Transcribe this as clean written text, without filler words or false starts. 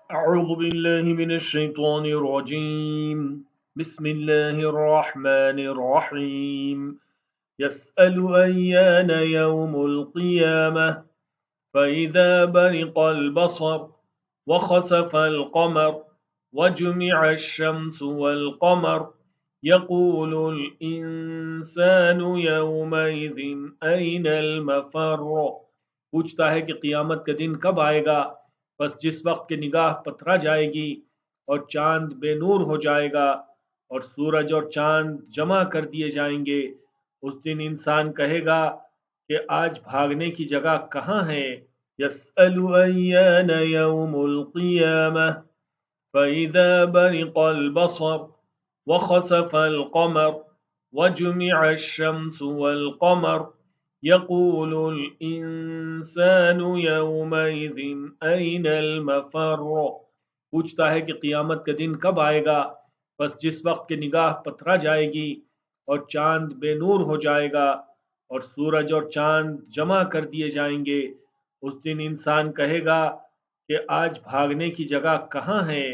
أعوذ بالله من الشيطان الرجيم. بسم الله الرحمن الرحيم. يسأل أيان يوم القيامة فإذا برق البصر وخسف القمر وجمع الشمس والقمر يقول الإنسان يومئذ أين المفر. پوچھتا ہے کہ قیامت کا دن کب آئے گا؟ بس جس وقت کہ نگاہ پتھرا جائے گی اور چاند بے نور ہو جائے گا اور سورج اور چاند جمع کر دیے جائیں گے، اس دن انسان کہے گا کہ آج بھاگنے کی جگہ کہاں ہے؟ يسأل أيان يوم القيامة فإذا برق البصر وخسف القمر وجمع الشمس والقمر يقول الإنسان يومئذ أين المفر. پوچھتا ہے کہ قیامت کا دن کب آئے گا؟ بس جس وقت کہ نگاہ پتھرا جائے گی اور چاند بے نور ہو جائے گا اور سورج اور چاند جمع کر دیے جائیں گے، اس دن انسان کہے گا کہ آج بھاگنے کی جگہ کہاں ہے؟